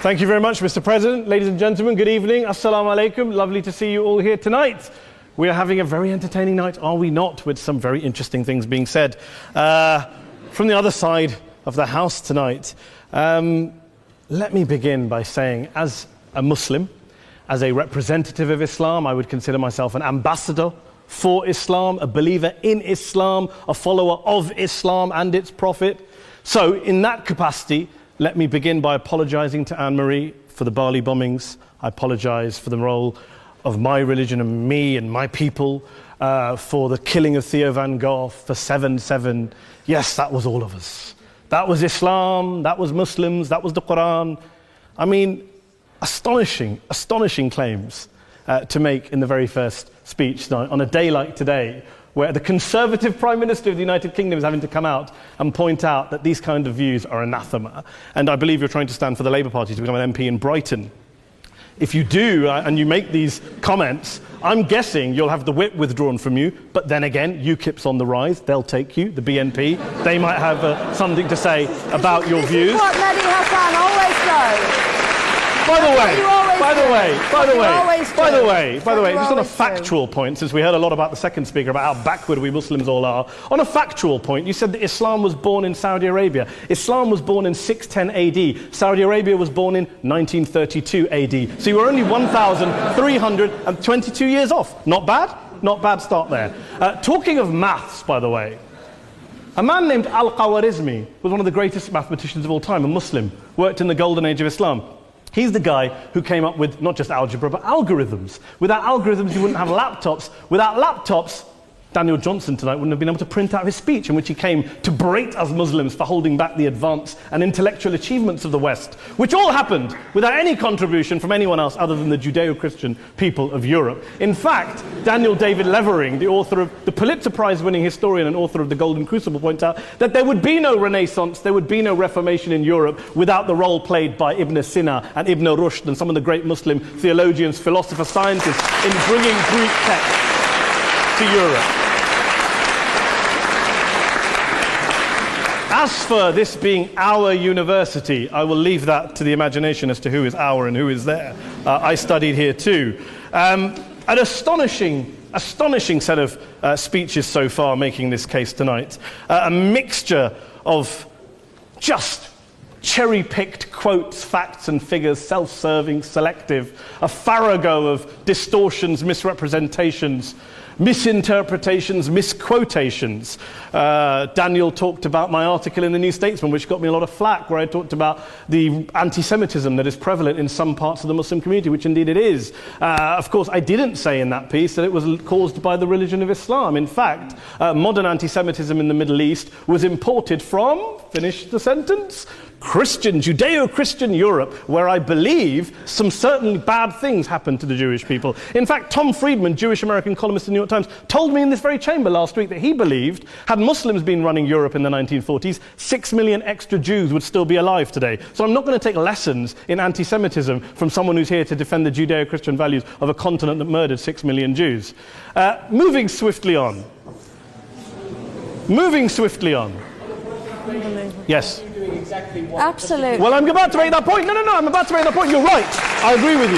Thank you very much, Mr. President. Ladies and gentlemen, good evening. Assalamu alaikum. Lovely to see you all here tonight. We are having a very entertaining night, are we not? With some very interesting things being said from the other side of the house tonight. Let me begin by saying, as a Muslim, as a representative of Islam, I would consider myself an ambassador for Islam, a believer in Islam, a follower of Islam and its Prophet. So, in that capacity, let me begin by apologizing to Anne-Marie for the Bali bombings. I apologize for the role of my religion and me and my people, for the killing of Theo van Gogh, for 7/7. Yes, that was all of us. That was Islam, that was Muslims, that was the Quran. I mean, astonishing claims to make in the very first speech tonight on a day like today, where the Conservative Prime Minister of the United Kingdom is having to come out and point out that these kind of views are anathema. And I believe you're trying to stand for the Labour Party to become an MP in Brighton. If you do, and you make these comments, I'm guessing you'll have the whip withdrawn from you, but then again, UKIP's on the rise, they'll take you, the BNP, they might have something to say about your views. This is what Mehdi Hassan always does. By the way, just on a factual point, since we heard a lot about the second speaker, about how backward we Muslims all are, on a factual point, you said that Islam was born in Saudi Arabia. Islam was born in 610 AD. Saudi Arabia was born in 1932 AD. So you were only 1,322 years off. Not bad? Not bad start there. Talking of maths, by the way, a man named Al-Khwarizmi was one of the greatest mathematicians of all time, a Muslim, worked in the golden age of Islam. He's the guy who came up with not just algebra, but algorithms. Without algorithms, you wouldn't have laptops. Without laptops, Daniel Johnson tonight wouldn't have been able to print out his speech in which he came to berate us Muslims for holding back the advance and intellectual achievements of the West, which all happened without any contribution from anyone else other than the Judeo-Christian people of Europe. In fact, Daniel David Levering, the author of the Pulitzer Prize-winning historian and author of The Golden Crucible, points out that there would be no Renaissance, there would be no Reformation in Europe without the role played by Ibn Sina and Ibn Rushd and some of the great Muslim theologians, philosophers, scientists in bringing Greek texts to Europe. As for this being our university, I will leave that to the imagination as to who is our and who is there. I studied here too. An astonishing set of speeches so far making this case tonight. A mixture of just cherry-picked quotes, facts and figures, self-serving, selective, a farrago of distortions, misrepresentations, misinterpretations, misquotations. Daniel talked about my article in the New Statesman, which got me a lot of flack, where I talked about the anti-Semitism that is prevalent in some parts of the Muslim community, which indeed it is. Of course, I didn't say in that piece that it was caused by the religion of Islam. In fact, modern anti-Semitism in the Middle East was imported from, finish the sentence, Judeo-Christian Europe, where I believe some certainly bad things happened to the Jewish people. In fact, Tom Friedman, Jewish-American columnist in the New York Times, told me in this very chamber last week that he believed, had Muslims been running Europe in the 1940s, 6 million extra Jews would still be alive today. So I'm not going to take lessons in anti-Semitism from someone who's here to defend the Judeo-Christian values of a continent that murdered 6 million Jews. Moving swiftly on. Yes. Absolutely. Well, I'm about to make that point. No, I'm about to make that point. You're right. I agree with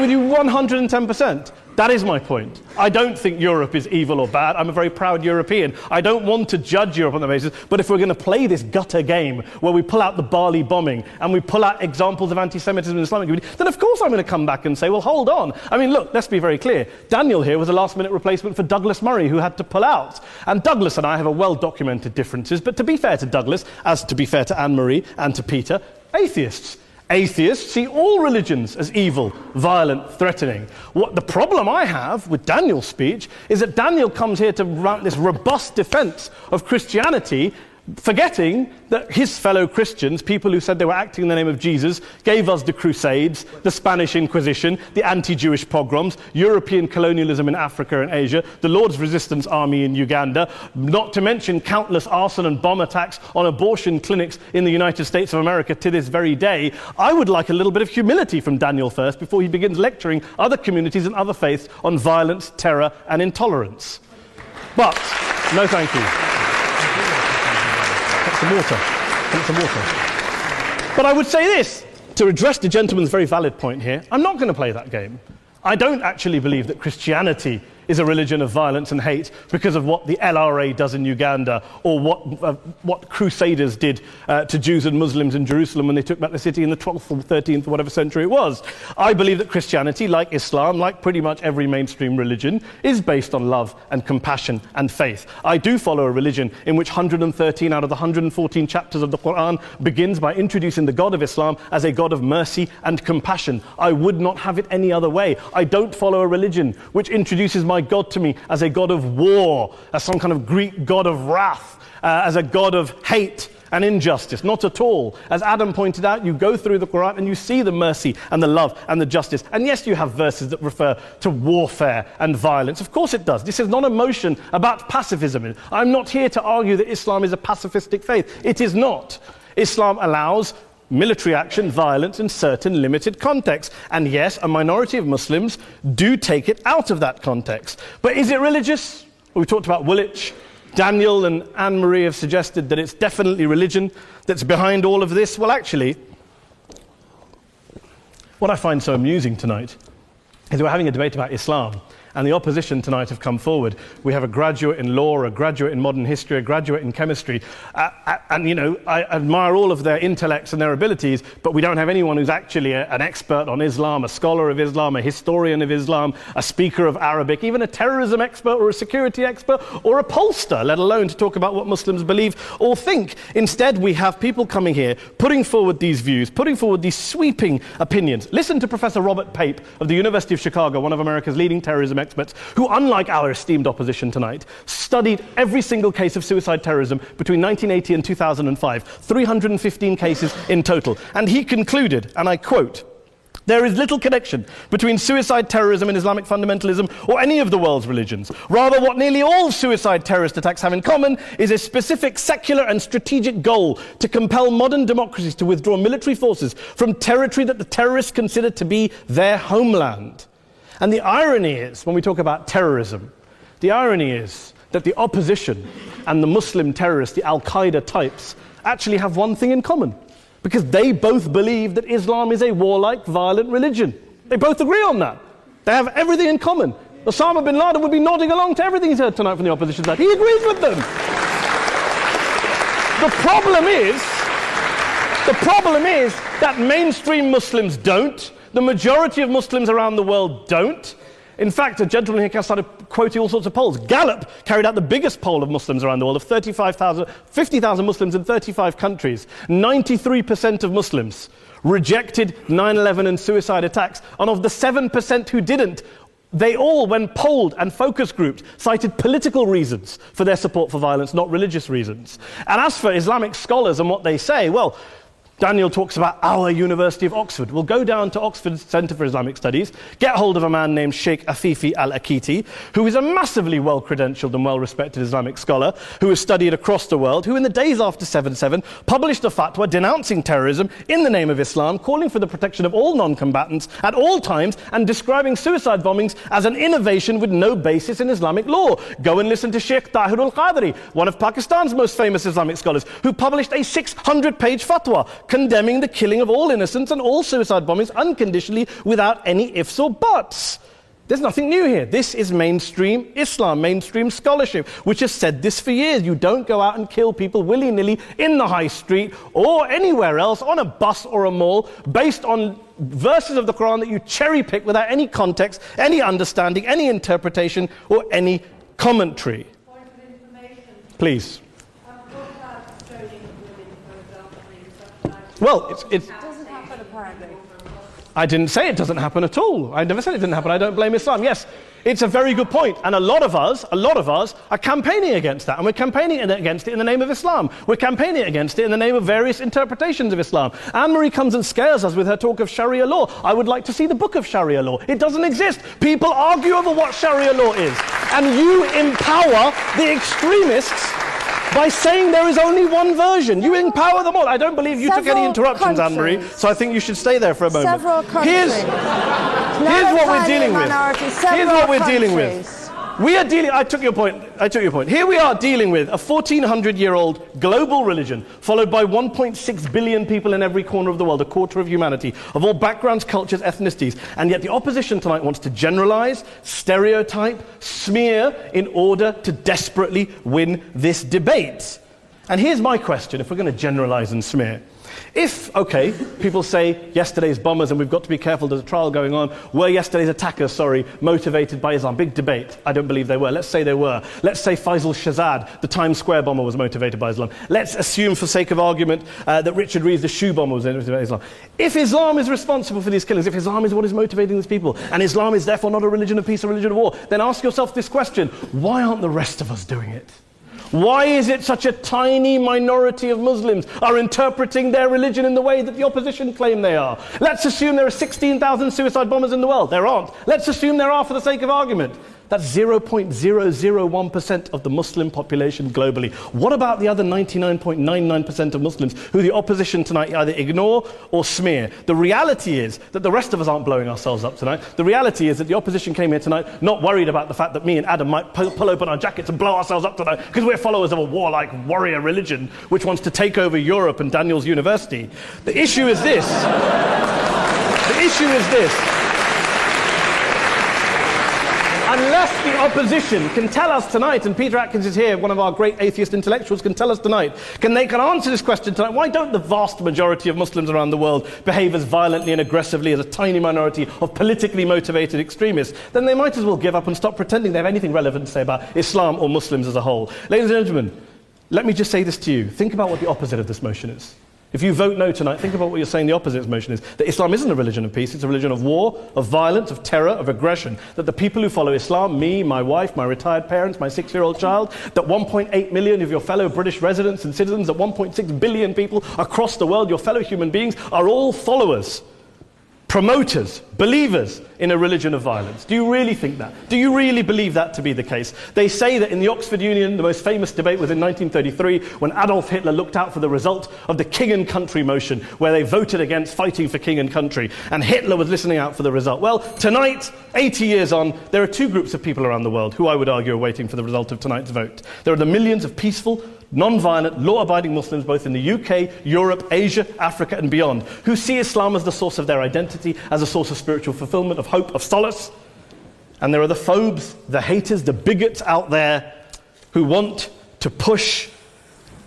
you 110%. That is my point. I don't think Europe is evil or bad. I'm a very proud European. I don't want to judge Europe on that basis, but if we're going to play this gutter game where we pull out the Bali bombing and we pull out examples of anti-Semitism in the Islamic community, then of course I'm going to come back and say, well, hold on. I mean, look, let's be very clear. Daniel here was a last-minute replacement for Douglas Murray, who had to pull out. And Douglas and I have a well-documented differences, but to be fair to Douglas, as to be fair to Anne-Marie and to Peter, atheists. Atheists see all religions as evil, violent, threatening. What the problem I have with Daniel's speech is that Daniel comes here to run this robust defense of Christianity, forgetting that his fellow Christians, people who said they were acting in the name of Jesus, gave us the Crusades, the Spanish Inquisition, the anti-Jewish pogroms, European colonialism in Africa and Asia, the Lord's Resistance Army in Uganda, not to mention countless arson and bomb attacks on abortion clinics in the United States of America to this very day. I would like a little bit of humility from Daniel first before he begins lecturing other communities and other faiths on violence, terror and intolerance. But, no thank you. Some water. But I would say this, to address the gentleman's very valid point here, I'm not going to play that game. I don't actually believe that Christianity is a religion of violence and hate because of what the LRA does in Uganda or what Crusaders did to Jews and Muslims in Jerusalem when they took back the city in the 12th or 13th or whatever century it was. I believe that Christianity, like Islam, like pretty much every mainstream religion, is based on love and compassion and faith. I do follow a religion in which 113 out of the 114 chapters of the Quran begins by introducing the God of Islam as a God of mercy and compassion. I would not have it any other way. I don't follow a religion which introduces my God to me as a God of war, as some kind of Greek God of wrath, as a God of hate and injustice. Not at all. As Adam pointed out, you go through the Quran and you see the mercy and the love and the justice. And yes, you have verses that refer to warfare and violence. Of course it does. This is not a motion about pacifism. I'm not here to argue that Islam is a pacifistic faith. It is not. Islam allows military action, violence in certain limited contexts. And yes, a minority of Muslims do take it out of that context. But is it religious? We talked about Woolwich. Daniel and Anne-Marie have suggested that it's definitely religion that's behind all of this. Well, actually, what I find so amusing tonight is we're having a debate about Islam. And the opposition tonight have come forward. We have a graduate in law, a graduate in modern history, a graduate in chemistry. And, you know, I admire all of their intellects and their abilities, but we don't have anyone who's actually an expert on Islam, a scholar of Islam, a historian of Islam, a speaker of Arabic, even a terrorism expert or a security expert or a pollster, let alone to talk about what Muslims believe or think. Instead, we have people coming here, putting forward these views, putting forward these sweeping opinions. Listen to Professor Robert Pape of the University of Chicago, one of America's leading terrorism experts, who, unlike our esteemed opposition tonight, studied every single case of suicide terrorism between 1980 and 2005, 315 cases in total. And he concluded, and I quote, "There is little connection between suicide terrorism and Islamic fundamentalism or any of the world's religions. Rather, what nearly all suicide terrorist attacks have in common is a specific secular and strategic goal to compel modern democracies to withdraw military forces from territory that the terrorists consider to be their homeland." And the irony is, when we talk about terrorism, the irony is that the opposition and the Muslim terrorists, the Al-Qaeda types, actually have one thing in common, because they both believe that Islam is a warlike, violent religion. They both agree on that. They have everything in common. Osama bin Laden would be nodding along to everything he's heard tonight from the opposition side. He agrees with them. The problem is that mainstream Muslims don't. The majority of Muslims around the world don't. In fact, a gentleman here started quoting all sorts of polls. Gallup carried out the biggest poll of Muslims around the world, of 50,000 Muslims in 35 countries. 93% of Muslims rejected 9/11 and suicide attacks. And of the 7% who didn't, they all, when polled and focus grouped, cited political reasons for their support for violence, not religious reasons. And as for Islamic scholars and what they say, well, Daniel talks about our University of Oxford. We'll go down to Oxford Centre for Islamic Studies, get hold of a man named Sheikh Afifi al-Akiti, who is a massively well-credentialed and well-respected Islamic scholar, who has studied across the world, who in the days after 7/7 published a fatwa denouncing terrorism in the name of Islam, calling for the protection of all non-combatants at all times, and describing suicide bombings as an innovation with no basis in Islamic law. Go and listen to Sheikh Tahir al-Qadri, one of Pakistan's most famous Islamic scholars, who published a 600-page fatwa condemning the killing of all innocents and all suicide bombings unconditionally without any ifs or buts. There's nothing new here. This is mainstream Islam, mainstream scholarship, which has said this for years. You don't go out and kill people willy-nilly in the high street or anywhere else, on a bus or a mall, based on verses of the Quran that you cherry-pick without any context, any understanding, any interpretation, or any commentary. Point of information. Please. Well, it doesn't happen apparently. I didn't say it doesn't happen at all. I never said it didn't happen. I don't blame Islam. Yes, it's a very good point. And a lot of us are campaigning against that. And we're campaigning against it in the name of Islam. We're campaigning against it in the name of various interpretations of Islam. Anne-Marie comes and scares us with her talk of Sharia law. I would like to see the book of Sharia law. It doesn't exist. People argue over what Sharia law is. And you empower the extremists by saying there is only one version. You empower them all. I don't believe you took any interruptions, Anne-Marie, so I think you should stay there for a moment. Several countries. Here's what we're dealing with. Here's what we're dealing with. We are dealing, I took your point. Here we are dealing with a 1400-year-old global religion followed by 1.6 billion people in every corner of the world, a quarter of humanity, of all backgrounds, cultures, ethnicities. And yet the opposition tonight wants to generalize, stereotype, smear in order to desperately win this debate. And here's my question, if we're going to generalize and smear. If, okay, people say yesterday's bombers, and we've got to be careful, there's a trial going on, were yesterday's attackers, motivated by Islam? Big debate. I don't believe they were. Let's say they were. Let's say Faisal Shahzad, the Times Square bomber, was motivated by Islam. Let's assume, for sake of argument, that Richard Reeves, the shoe bomber, was motivated by Islam. If Islam is responsible for these killings, if Islam is what is motivating these people, and Islam is therefore not a religion of peace, a religion of war, then ask yourself this question: why aren't the rest of us doing it? Why is it such a tiny minority of Muslims are interpreting their religion in the way that the opposition claim they are? Let's assume there are 16,000 suicide bombers in the world. There aren't. Let's assume there are for the sake of argument. That's 0.001% of the Muslim population globally. What about the other 99.99% of Muslims who the opposition tonight either ignore or smear? The reality is that the rest of us aren't blowing ourselves up tonight. The reality is that the opposition came here tonight not worried about the fact that me and Adam might pull open our jackets and blow ourselves up tonight because we're followers of a warlike warrior religion which wants to take over Europe and Daniel's university. The issue is this. Unless the opposition can tell us tonight, and Peter Atkins is here, one of our great atheist intellectuals, can tell us tonight, can answer this question tonight: why don't the vast majority of Muslims around the world behave as violently and aggressively as a tiny minority of politically motivated extremists? Then they might as well give up and stop pretending they have anything relevant to say about Islam or Muslims as a whole. Ladies and gentlemen, let me just say this to you. Think about what the opposite of this motion is. If you vote no tonight, think about what you're saying the opposite of this motion is. That Islam isn't a religion of peace, it's a religion of war, of violence, of terror, of aggression. That the people who follow Islam, me, my wife, my retired parents, my 6-year-old child, that 1.8 million of your fellow British residents and citizens, that 1.6 billion people across the world, your fellow human beings, are all followers, promoters, believers in a religion of violence. Do you really think that? Do you really believe that to be the case? They say that in the Oxford Union, the most famous debate was in 1933 when Adolf Hitler looked out for the result of the King and Country motion, where they voted against fighting for King and Country, and Hitler was listening out for the result. Well, tonight, 80 years on, there are two groups of people around the world who I would argue are waiting for the result of tonight's vote. There are the millions of peaceful, non-violent, law-abiding Muslims both in the UK, Europe, Asia, Africa and beyond, who see Islam as the source of their identity, as a source of spiritual fulfillment, of hope, of solace. And there are the phobes, the haters, the bigots out there who want to push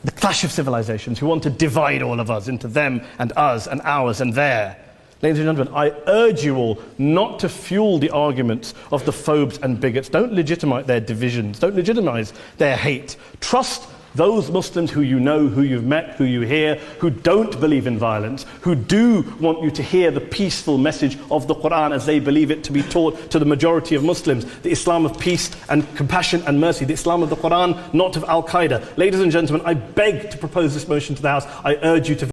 the clash of civilizations, who want to divide all of us into them and us and ours and their. Ladies and gentlemen, I urge you all not to fuel the arguments of the phobes and bigots. Don't legitimize their divisions. Don't legitimize their hate. Trust those Muslims who you know, who you've met, who you hear, who don't believe in violence, who do want you to hear the peaceful message of the Quran as they believe it to be taught to the majority of Muslims, the Islam of peace and compassion and mercy, the Islam of the Quran, not of Al-Qaeda. Ladies and gentlemen, I beg to propose this motion to the House. I urge you to